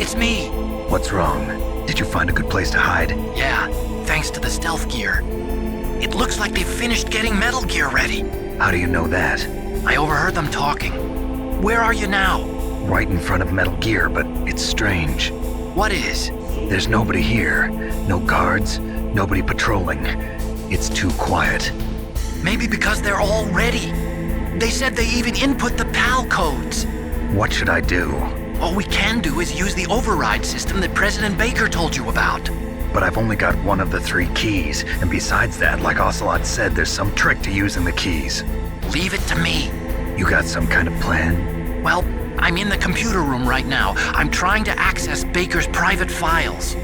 it's me. What's wrong? Did you find a good place to hide? Yeah, thanks to the stealth gear. It looks like they've finished getting Metal Gear ready. How do you know that? I overheard them talking. Where are you now? Right in front of Metal Gear, but it's strange. What is? There's nobody here. No guards, nobody patrolling. It's too quiet. Maybe because they're all ready. They said they even input the PAL codes. What should I do? All we can do is use the override system that President Baker told you about. But I've only got one of the 3 keys, and besides that, like Ocelot said, there's some trick to using the keys. Leave it to me. You got some kind of plan? Well, I'm in the computer room right now. I'm trying to access Baker's private files.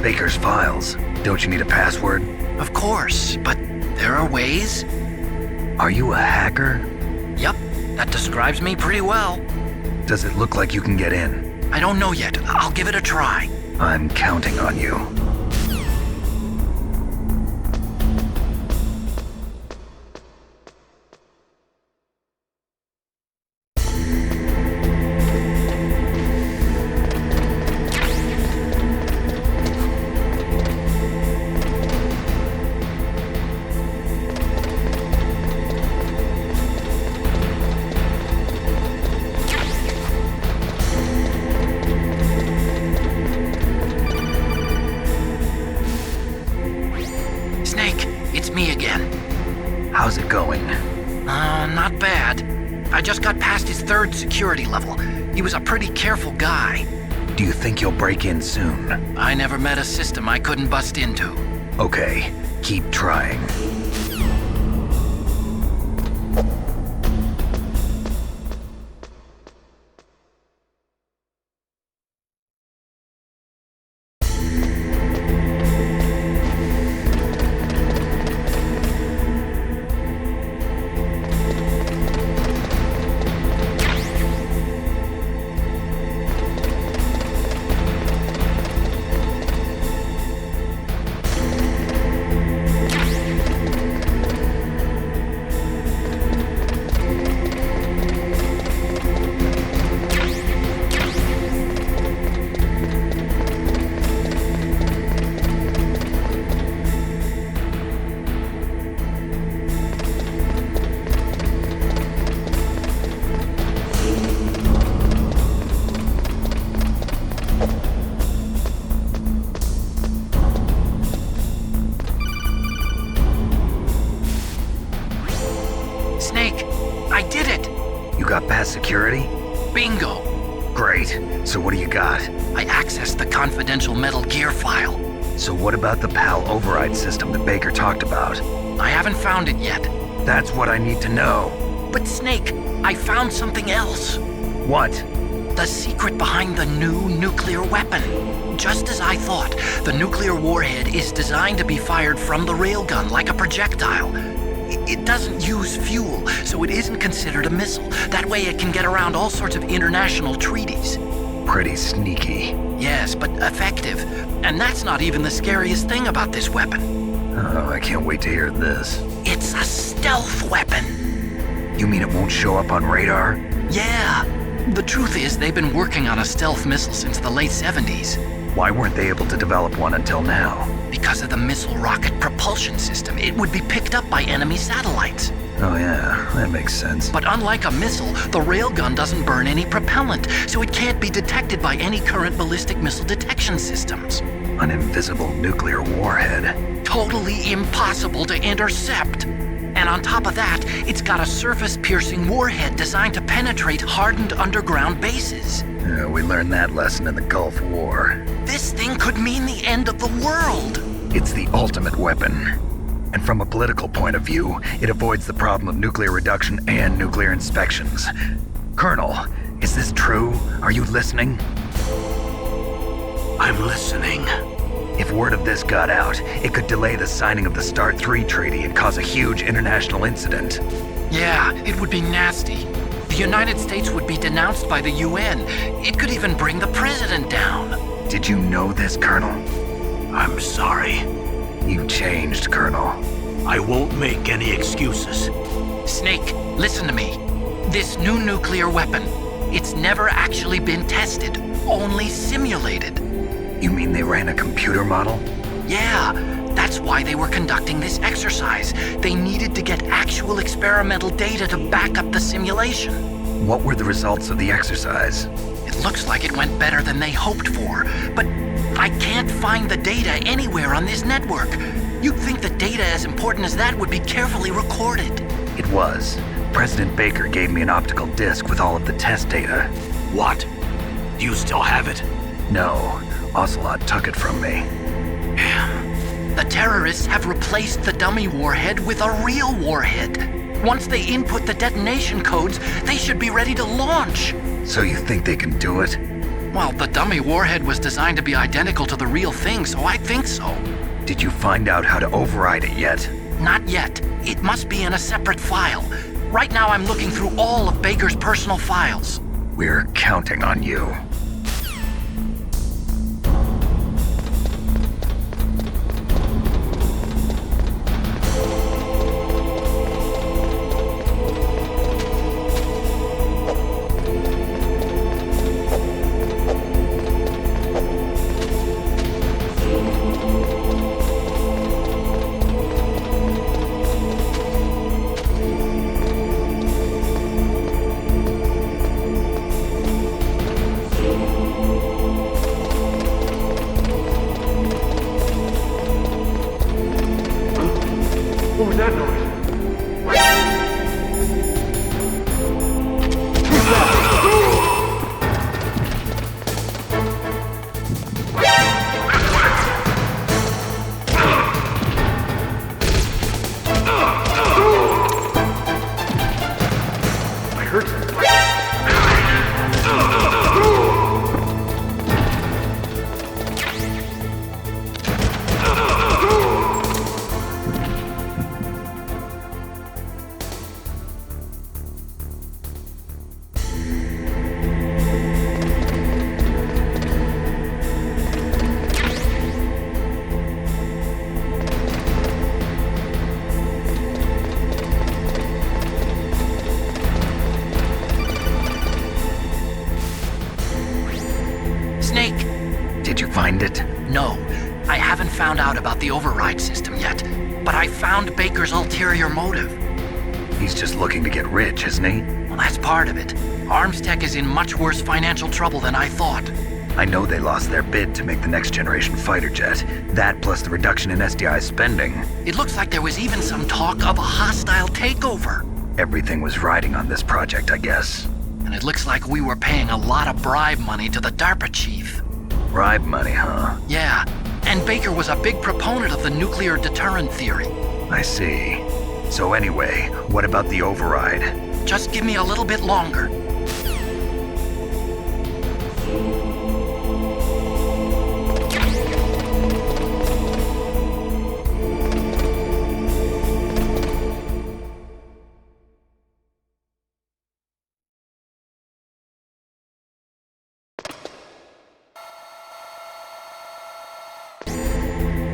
Baker's files? Don't you need a password? Of course, but there are ways. Are you a hacker? Yep, that describes me pretty well. Does it look like you can get in? I don't know yet. I'll give it a try. I'm counting on you. How's it going? Not bad. I just got past his 3rd security level. He was a pretty careful guy. Do you think you'll break in soon? I never met a system I couldn't bust into. Okay, keep trying. Snake, I did it! You got past security? Bingo! Great. So what do you got? I accessed the confidential Metal Gear file. So what about the PAL override system that Baker talked about? I haven't found it yet. That's what I need to know. But Snake, I found something else. What? The secret behind the new nuclear weapon. Just as I thought, the nuclear warhead is designed to be fired from the railgun like a projectile. It doesn't use fuel, so it isn't considered a missile. That way it can get around all sorts of international treaties. Pretty sneaky. Yes, but effective. And that's not even the scariest thing about this weapon. Oh, I can't wait to hear this. It's a stealth weapon. You mean it won't show up on radar? Yeah. The truth is, they've been working on a stealth missile since the late 70s. Why weren't they able to develop one until now? Because of the missile rocket propulsion system, it would be picked up by enemy satellites. Oh yeah, that makes sense. But unlike a missile, the railgun doesn't burn any propellant, so it can't be detected by any current ballistic missile detection systems. An invisible nuclear warhead. Totally impossible to intercept. And on top of that, it's got a surface-piercing warhead designed to penetrate hardened underground bases. Yeah, we learned that lesson in the Gulf War. This thing could mean the end of the world. It's the ultimate weapon. And from a political point of view, it avoids the problem of nuclear reduction and nuclear inspections. Colonel, is this true? Are you listening? I'm listening. If word of this got out, it could delay the signing of the START 3 treaty and cause a huge international incident. Yeah, it would be nasty. The United States would be denounced by the UN. It could even bring the president down. Did you know this, Colonel? I'm sorry. You changed, Colonel. I won't make any excuses. Snake, listen to me. This new nuclear weapon, It's never actually been tested, only simulated. You mean they ran a computer model? Yeah, that's why they were conducting this exercise. They needed to get actual experimental data to back up the simulation. What were the results of the exercise? It looks like it went better than they hoped for, but I can't find the data anywhere on this network. You'd think the data as important as that would be carefully recorded. It was. President Baker gave me an optical disc with all of the test data. What? Do you still have it? No, Ocelot took it from me. The terrorists have replaced the dummy warhead with a real warhead. Once they input the detonation codes, they should be ready to launch. So you think they can do it? Well, the dummy warhead was designed to be identical to the real thing, so I think so. Did you find out how to override it yet? Not yet. It must be in a separate file. Right now I'm looking through all of Baker's personal files. We're counting on you. What was that noise? I heard something. Snake! Did you find it? No, I haven't found out about the override system yet, but I found Baker's ulterior motive. He's just looking to get rich, isn't he? Well, that's part of it. Arms Tech is in much worse financial trouble than I thought. I know they lost their bid to make the next generation fighter jet. That plus the reduction in SDI spending. It looks like there was even some talk of a hostile takeover. Everything was riding on this project, I guess. And it looks like we were paying a lot of bribe money to the DARPA chief. Bribe money, huh? Yeah, and Baker was a big proponent of the nuclear deterrent theory. I see. So anyway, what about the override? Just give me a little bit longer.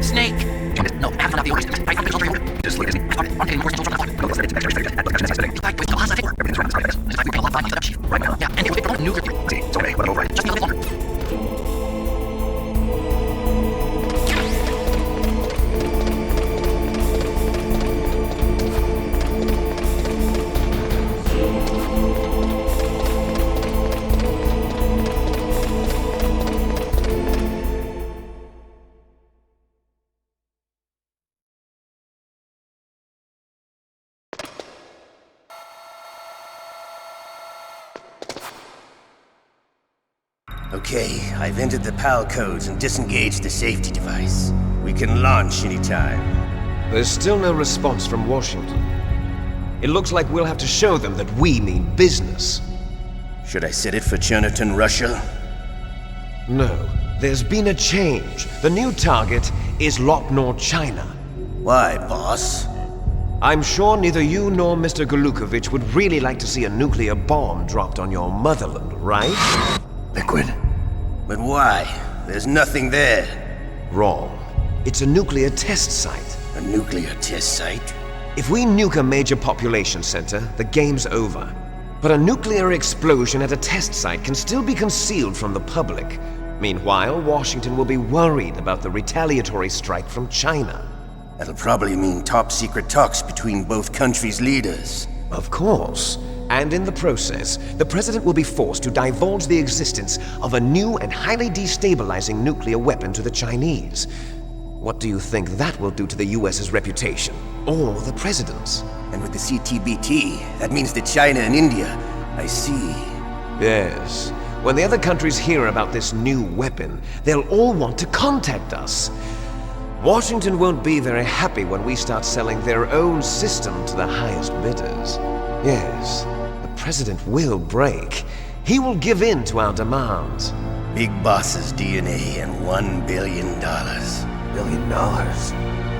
Snake! No, I have not the orders. I found the order. Just look at me. I'm getting more control from the No, it's spending. like with the hostile takeover. Everything's running on It's like we pay a lot of money to the chief. right now. Yeah, and it was promoting nuclear. See, so okay, what override? Just give me a little longer. Okay, I've entered the PAL codes and disengaged the safety device. We can launch anytime. There's still no response from Washington. It looks like we'll have to show them that we mean business. Should I set it for Cherniton, Russia? No, there's been a change. The new target is Lopnor, China. Why, boss? I'm sure neither you nor Mr. Golukovich would really like to see a nuclear bomb dropped on your motherland, right? Liquid. But why? There's nothing there. Wrong. It's a nuclear test site. A nuclear test site? If we nuke a major population center, the game's over. But a nuclear explosion at a test site can still be concealed from the public. Meanwhile, Washington will be worried about the retaliatory strike from China. That'll probably mean top-secret talks between both countries' leaders. Of course. And in the process, the president will be forced to divulge the existence of a new and highly destabilizing nuclear weapon to the Chinese. What do you think that will do to the US's reputation? Or the president's? And with the CTBT, that means that China and India. I see. Yes. When the other countries hear about this new weapon, they'll all want to contact us. Washington won't be very happy when we start selling their own system to the highest bidders. Yes, the president will break. He will give in to our demands. Big Boss's DNA and $1 billion. $1 billion?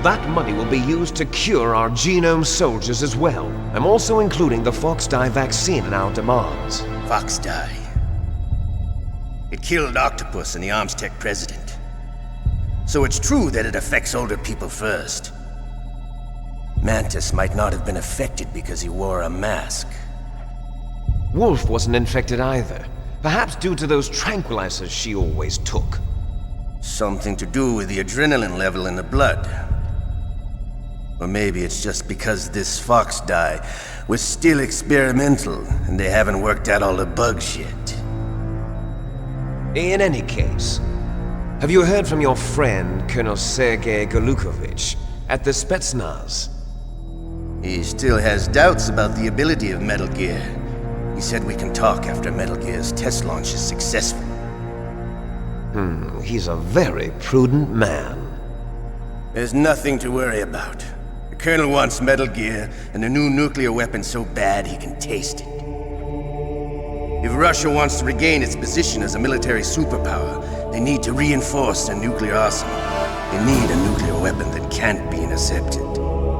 That money will be used to cure our genome soldiers as well. I'm also including the Fox-Die vaccine in our demands. Fox-Die. It killed Octopus and the Armstech president. So it's true that it affects older people first. Mantis might not have been affected because he wore a mask. Wolf wasn't infected either. Perhaps due to those tranquilizers she always took. Something to do with the adrenaline level in the blood. Or maybe it's just because this Fox-Die was still experimental and they haven't worked out all the bugs yet. In any case, have you heard from your friend, Colonel Sergei Golukovich, at the Spetsnaz? He still has doubts about the ability of Metal Gear. He said we can talk after Metal Gear's test launch is successful. He's a very prudent man. There's nothing to worry about. The Colonel wants Metal Gear and a new nuclear weapon so bad he can taste it. If Russia wants to regain its position as a military superpower, they need to reinforce their nuclear arsenal. They need a nuclear weapon that can't be intercepted.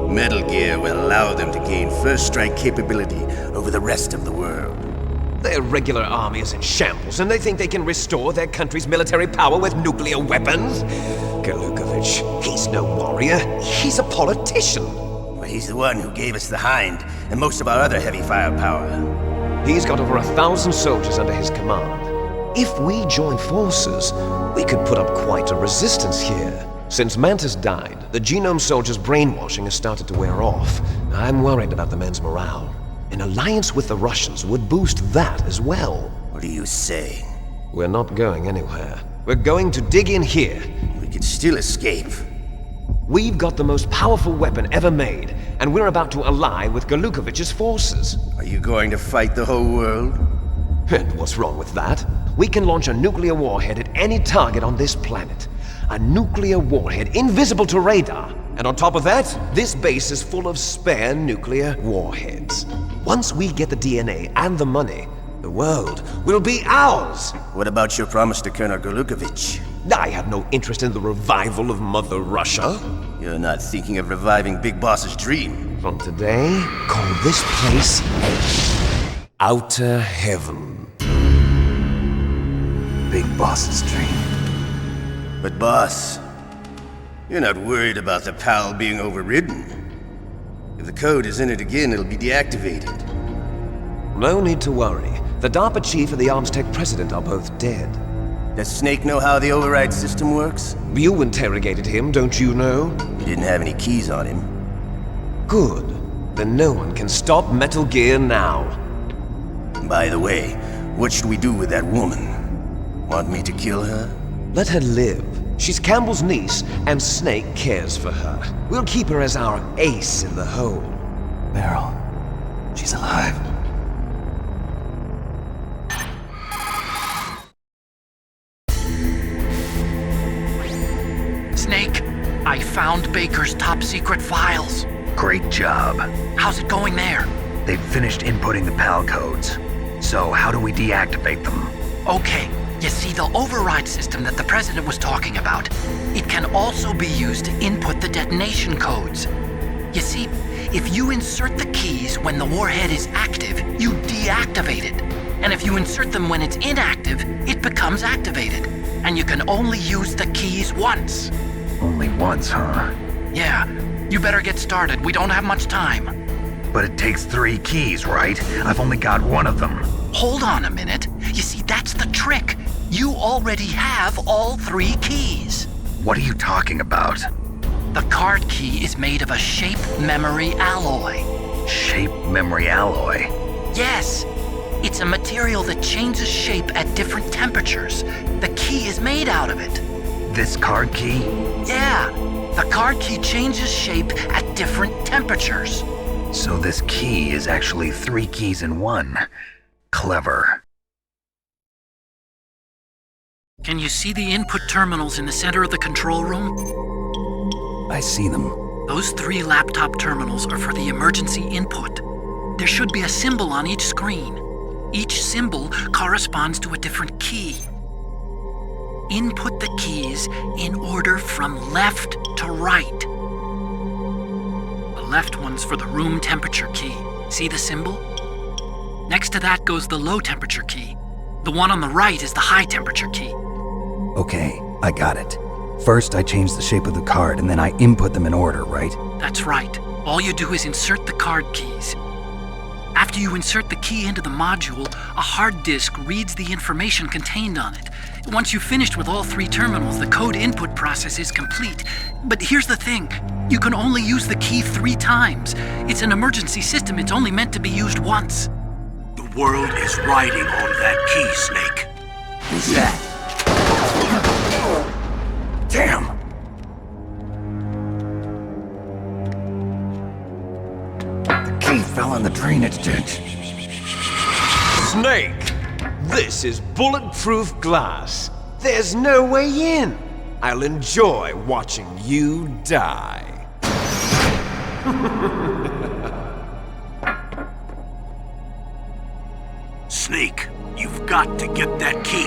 Metal Gear will allow them to gain first strike capability over the rest of the world. Their regular army is in shambles, and they think they can restore their country's military power with nuclear weapons? Golukovich, he's no warrior. He's a politician. Well, he's the one who gave us the Hind and most of our other heavy firepower. He's got over 1,000 soldiers under his command. If we join forces, we could put up quite a resistance here. Since Mantis died, the genome soldiers' brainwashing has started to wear off. I'm worried about the men's morale. An alliance with the Russians would boost that as well. What are you saying? We're not going anywhere. We're going to dig in here. We could still escape. We've got the most powerful weapon ever made, and we're about to ally with Golukovich's forces. Are you going to fight the whole world? And what's wrong with that? We can launch a nuclear warhead at any target on this planet. A nuclear warhead invisible to radar. And on top of that, this base is full of spare nuclear warheads. Once we get the DNA and the money, the world will be ours! What about your promise to Colonel Golukovich? I have no interest in the revival of Mother Russia. You're not thinking of reviving Big Boss's dream. From today, call this place Outer Heaven. Big Boss's dream. But boss, you're not worried about the PAL being overridden. If the code is entered again, it'll be deactivated. No need to worry. The DARPA chief and the Armstech president are both dead. Does Snake know how the override system works? You interrogated him, don't you know? He didn't have any keys on him. Good. Then no one can stop Metal Gear now. By the way, what should we do with that woman? Want me to kill her? Let her live. She's Campbell's niece, and Snake cares for her. We'll keep her as our ace in the hole. Meryl, she's alive. Snake, I found Baker's top-secret files. Great job. How's it going there? They've finished inputting the PAL codes. So how do we deactivate them? Okay, you see the override system that the president was talking about? It can also be used to input the detonation codes. You see, if you insert the keys when the warhead is active, you deactivate it. And if you insert them when it's inactive, it becomes activated. And you can only use the keys once. Only once, huh? Yeah, you better get started. We don't have much time. But it takes 3 keys, right? I've only got one of them. Hold on a minute. You see, that's the trick. You already have all 3 keys. What are you talking about? The card key is made of a shape memory alloy. Shape memory alloy? Yes. It's a material that changes shape at different temperatures. The key is made out of it. This card key? Yeah. The card key changes shape at different temperatures. So this key is actually 3 keys in one. Clever. Can you see the input terminals in the center of the control room? I see them. Those 3 laptop terminals are for the emergency input. There should be a symbol on each screen. Each symbol corresponds to a different key. Input the keys in order from left to right. The left one's for the room temperature key. See the symbol? Next to that goes the low temperature key. The one on the right is the high temperature key. Okay, I got it. First, I change the shape of the card, and then I input them in order, right? That's right. All you do is insert the card keys. After you insert the key into the module, a hard disk reads the information contained on it. Once you've finished with all 3 terminals, the code input process is complete. But here's the thing. You can only use the key 3 times. It's an emergency system. It's only meant to be used once. The world is riding on that key, Snake. Who's that? Damn! The key fell in the drainage ditch. Snake! This is bulletproof glass. There's no way in. I'll enjoy watching you die. Snake, you've got to get that key.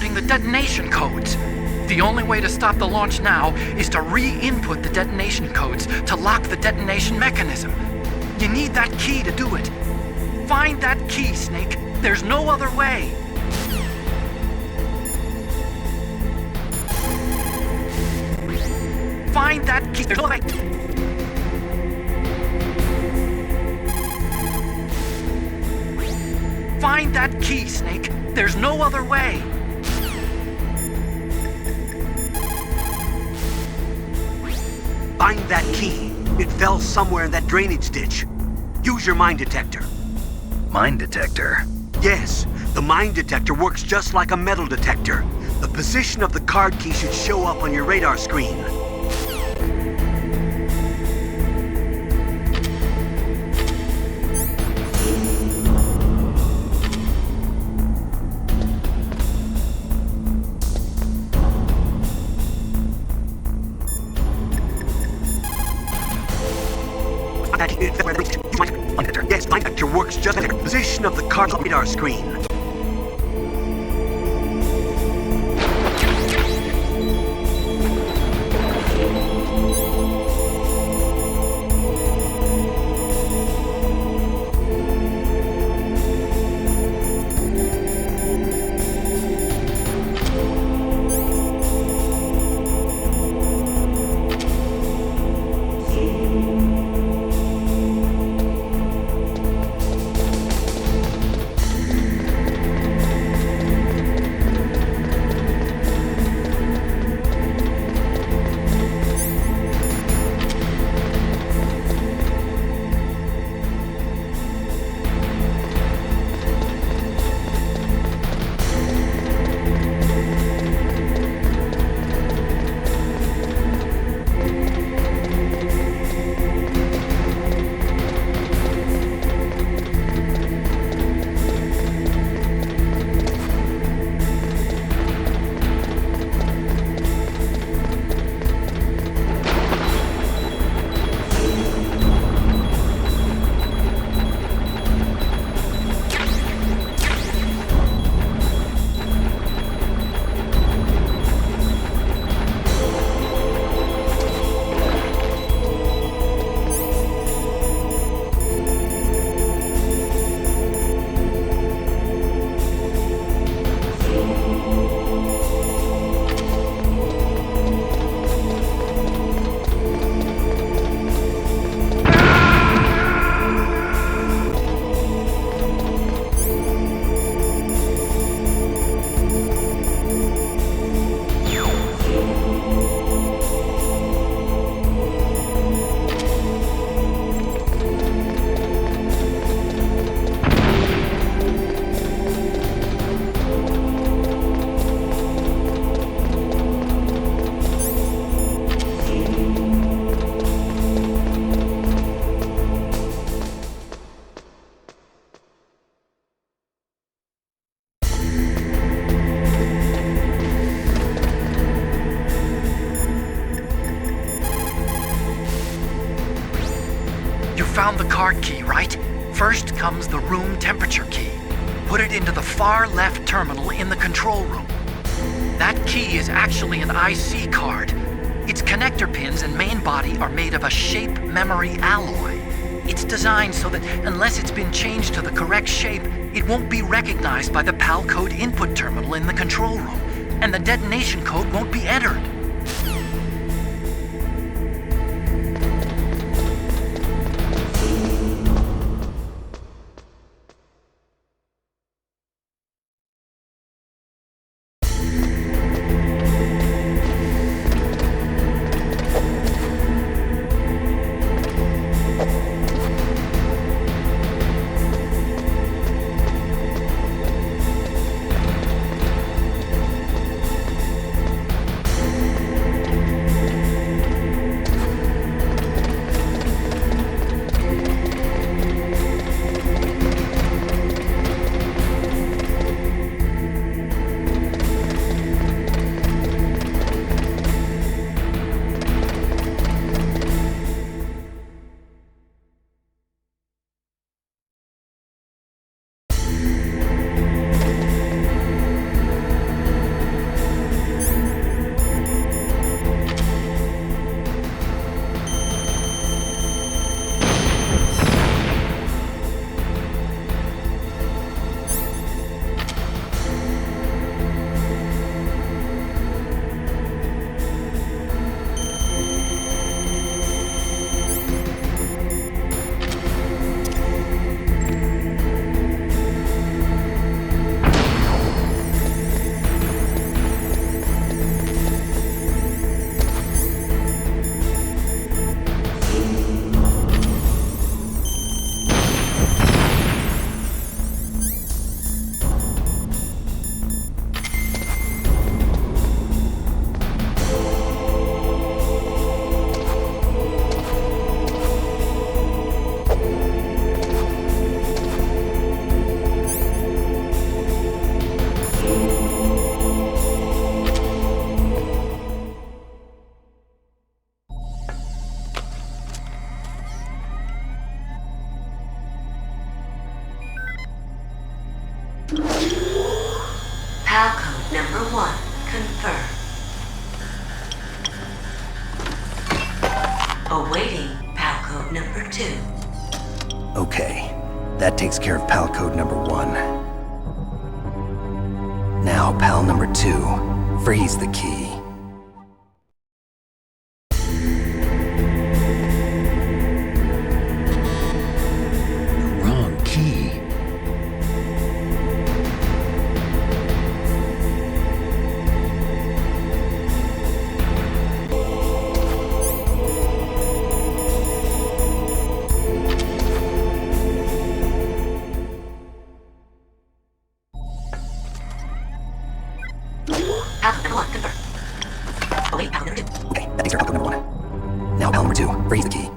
generating the detonation codes. The only way to stop the launch now is to re-input the detonation codes to lock the detonation mechanism. You need that key to do it. Find that key, Snake. There's no other way. Find that key. There's no way. Find that key, Snake. There's no other way. Find that key. It fell somewhere in that drainage ditch. Use your mine detector. Mine detector? Yes, the mine detector works just like a metal detector. The position of the card key should show up on your radar screen. Yes, mine detector works just like the position of the card on the radar screen. Found the card key, right? First comes the room temperature key. Put it into the far left terminal in the control room. That key is actually an IC card. Its connector pins and main body are made of a shape memory alloy. It's designed so that unless it's been changed to the correct shape, it won't be recognized by the PAL code input terminal in the control room, and the detonation code won't be entered. Awaiting PAL code number 2. Okay, that takes care of PAL code number 1. Now, PAL number 2, freeze the key. Wrong key. PAL number 1 confirmed. Awaiting PAL number 2. Okay, that takes care of PAL code number 1. Now, PAL number 2, freeze the key.